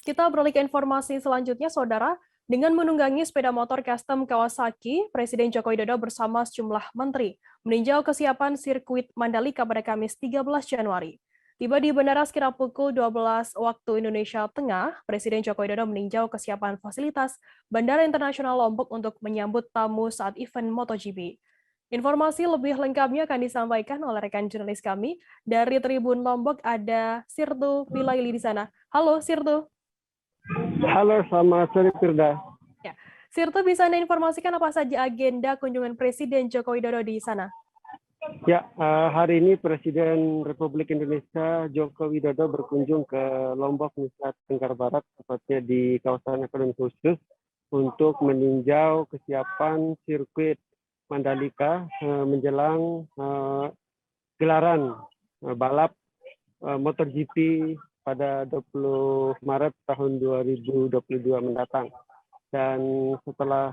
Kita beralih ke informasi selanjutnya, Saudara. Dengan menunggangi sepeda motor custom Kawasaki, Presiden Joko Widodo bersama sejumlah menteri meninjau kesiapan sirkuit Mandalika pada Kamis 13 Januari. Tiba di bandara sekitar pukul 12 waktu Indonesia Tengah, Presiden Joko Widodo meninjau kesiapan fasilitas Bandara Internasional Lombok untuk menyambut tamu saat event MotoGP. Informasi lebih lengkapnya akan disampaikan oleh rekan jurnalis kami dari Tribun Lombok, ada Sirtu Pilaili di sana. Halo Sirtu. Halo, selamat sore Firda. Ya. Sirto, bisa Anda informasikan apa saja agenda kunjungan Presiden Joko Widodo di sana? Ya, hari ini Presiden Republik Indonesia Joko Widodo berkunjung ke Lombok, Nusa Tenggara Barat, tepatnya di kawasan ekonomi khusus, untuk meninjau kesiapan sirkuit Mandalika menjelang gelaran balap MotoGP pada 20 Maret tahun 2022 mendatang. Dan setelah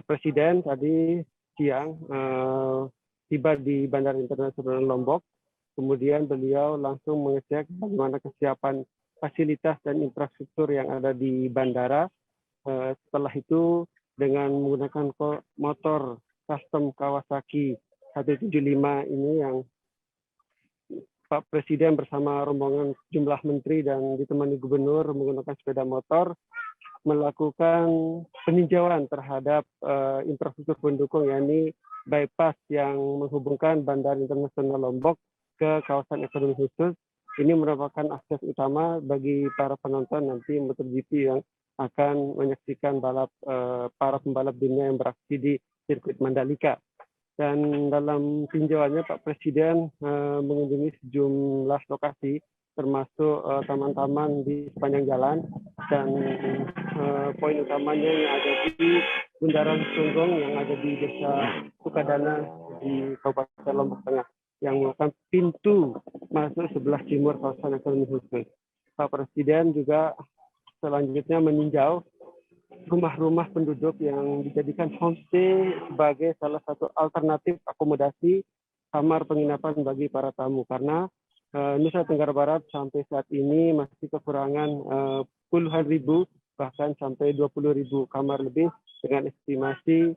Presiden tadi siang tiba di Bandara Internasional Lombok, kemudian beliau langsung mengecek bagaimana kesiapan fasilitas dan infrastruktur yang ada di bandara. Setelah itu dengan menggunakan motor custom Kawasaki 175 ini yang Pak Presiden bersama rombongan jumlah menteri dan ditemani gubernur menggunakan sepeda motor melakukan peninjauan terhadap infrastruktur pendukung, yakni bypass yang menghubungkan Bandara Internasional Lombok ke kawasan ekonomi khusus. Ini merupakan akses utama bagi para penonton nanti MotoGP yang akan menyaksikan balap para pembalap dunia yang beraksi di sirkuit Mandalika. Dan dalam tinjauannya Pak Presiden mengunjungi sejumlah lokasi termasuk taman-taman di sepanjang jalan, dan poin utamanya yang ada di Bundaran Songgong yang ada di Desa Sukadana di Kabupaten Lombok Tengah yang merupakan pintu masuk sebelah timur kawasan ekonomi khusus. Pak Presiden juga selanjutnya meninjau rumah-rumah penduduk yang dijadikan homestay sebagai salah satu alternatif akomodasi kamar penginapan bagi para tamu, karena Nusa Tenggara Barat sampai saat ini masih kekurangan puluhan ribu, bahkan sampai 20.000 kamar lebih, dengan estimasi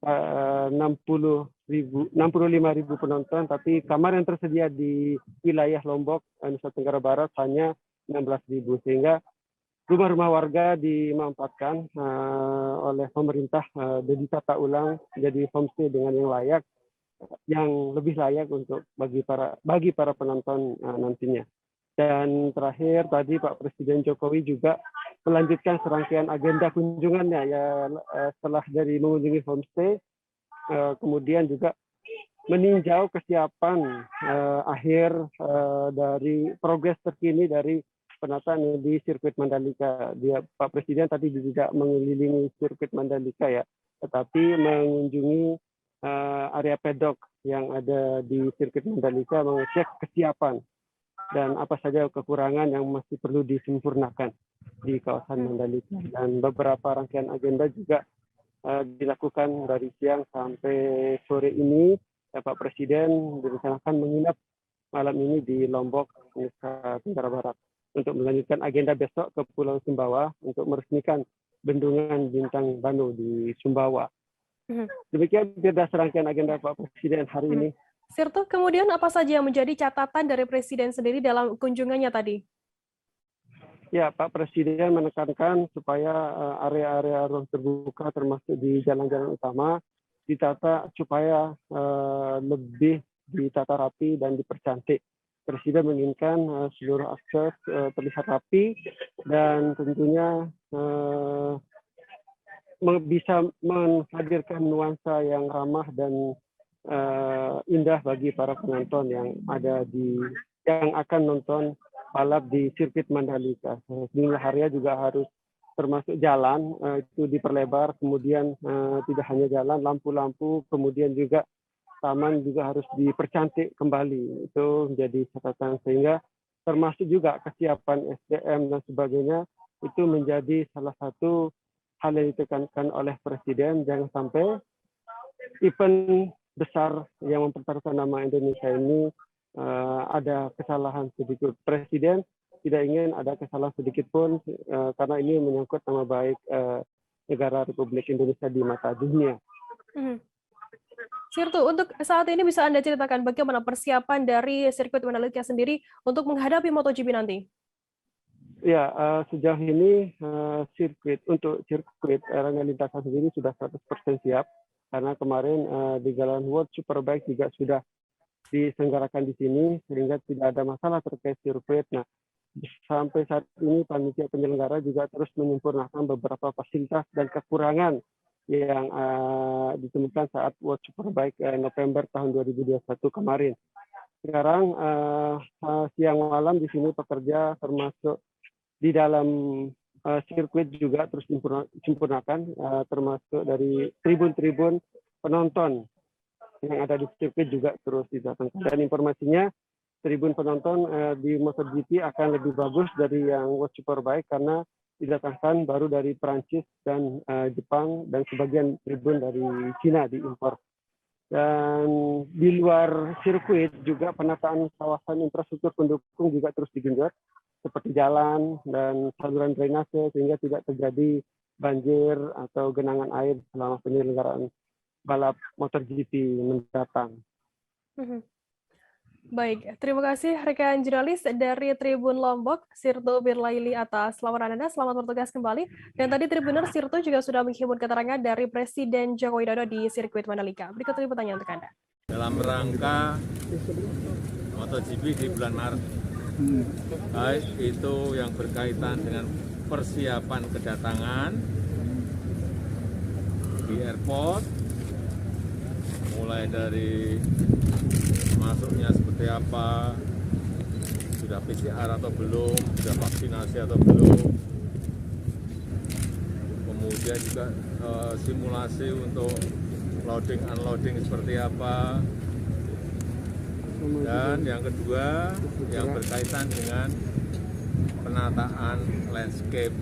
65.000 penonton, tapi kamar yang tersedia di wilayah Lombok, Nusa Tenggara Barat hanya 16.000, sehingga rumah-rumah warga dimanfaatkan oleh pemerintah dan ditata ulang menjadi homestay dengan yang layak, yang lebih layak untuk bagi para penonton nantinya. Dan terakhir tadi Pak Presiden Jokowi juga melanjutkan serangkaian agenda kunjungannya ya, setelah dari mengunjungi homestay, kemudian juga meninjau kesiapan akhir dari progres terkini dari penataan di sirkuit Mandalika. Pak Presiden tadi tidak mengelilingi sirkuit Mandalika ya, tetapi mengunjungi area pedok yang ada di sirkuit Mandalika, mengecek kesiapan dan apa saja kekurangan yang masih perlu disempurnakan di kawasan Mandalika. Dan beberapa rangkaian agenda juga dilakukan dari siang sampai sore ini. Pak Presiden direncanakan menginap malam ini di Lombok, Nusa Tenggara Barat, untuk melanjutkan agenda besok ke Pulau Sumbawa untuk meresmikan bendungan Bintang Bano di Sumbawa. Demikian berdasarkan rangkaian agenda Pak Presiden hari ini. Sirto, kemudian apa saja yang menjadi catatan dari Presiden sendiri dalam kunjungannya tadi? Ya, Pak Presiden menekankan supaya area-area ruang terbuka termasuk di jalan-jalan utama ditata supaya lebih ditata rapi dan dipercantik. Presiden menginginkan seluruh akses terlihat rapi dan tentunya bisa menghadirkan nuansa yang ramah dan indah bagi para penonton yang akan nonton balap di sirkuit Mandalika. Sejumlah area juga harus termasuk jalan itu diperlebar, kemudian tidak hanya jalan, lampu-lampu, kemudian juga taman juga harus dipercantik kembali. Itu menjadi catatan, sehingga termasuk juga kesiapan SDM dan sebagainya itu menjadi salah satu hal yang ditekankan oleh Presiden. Jangan sampai event besar yang mempertaruhkan nama Indonesia ini ada kesalahan sedikit. Presiden tidak ingin ada kesalahan sedikit pun karena ini menyangkut nama baik negara Republik Indonesia di mata dunia. Sirtu, untuk saat ini bisa Anda ceritakan bagaimana persiapan dari sirkuit Mandalika sendiri untuk menghadapi MotoGP nanti? Ya, sejauh ini sirkuit rangka lintasan sendiri sudah 100% siap karena kemarin di Jalan World Superbike juga sudah diselenggarakan di sini sehingga tidak ada masalah terkait sirkuit. Nah, sampai saat ini panitia penyelenggara juga terus menyempurnakan beberapa fasilitas dan kekurangan yang ditemukan saat World Superbike November tahun 2021 kemarin. Sekarang siang malam di sini pekerja termasuk di dalam sirkuit juga terus disempurnakan, termasuk dari tribun-tribun penonton yang ada di sirkuit juga terus didatangkan. Dan informasinya tribun penonton di MotoGP akan lebih bagus dari yang World Superbike karena didatangkan baru dari Perancis dan Jepang dan sebagian tribun dari Cina diimpor. Dan di luar sirkuit juga penataan kawasan infrastruktur pendukung juga terus digenjot seperti jalan dan saluran drainase sehingga tidak terjadi banjir atau genangan air selama penyelenggaraan balap MotoGP mendatang. Baik, terima kasih rekan jurnalis dari Tribun Lombok, Sirto Birlaili atas laporan Anda. Selamat bertugas kembali. Dan tadi Tribuners Sirto juga sudah menghimpun keterangan dari Presiden Joko Widodo di sirkuit Mandalika. Berikut ini pertanyaan untuk Anda. Dalam rangka MotoGP di bulan Maret, baik itu yang berkaitan dengan persiapan kedatangan di airport, mulai dari masuknya seperti apa, sudah PCR atau belum, sudah vaksinasi atau belum, kemudian juga simulasi untuk loading unloading seperti apa, dan yang kedua yang berkaitan dengan penataan landscape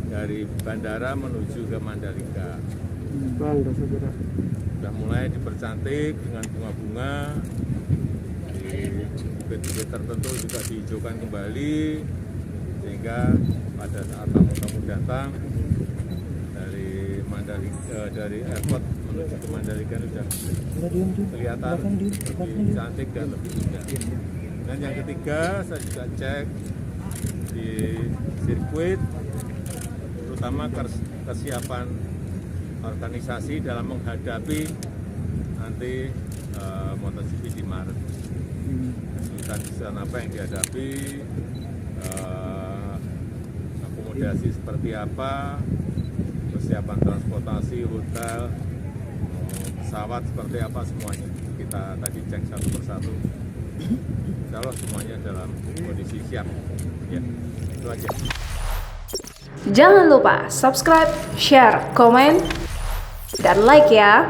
dari bandara menuju ke Mandalika. Sudah mulai dipercantik dengan bunga-bunga, di bukit-bukit tertentu juga dihijaukan kembali, sehingga pada saat tamu-tamu datang dari Mandalika, dari airport menuju ke Mandalika sudah kelihatan lebih cantik dan lebih indah. Dan yang ketiga, saya juga cek di sirkuit, terutama kesiapan organisasi dalam menghadapi nanti MotoGP di Maret. Kesulitan apa yang dihadapi, akomodasi seperti apa, persiapan transportasi, hotel, pesawat seperti apa, semuanya kita tadi cek satu persatu. Insya Allah semuanya dalam kondisi siap. Ya, itu aja. Jangan lupa subscribe, share, komen, dan like ya.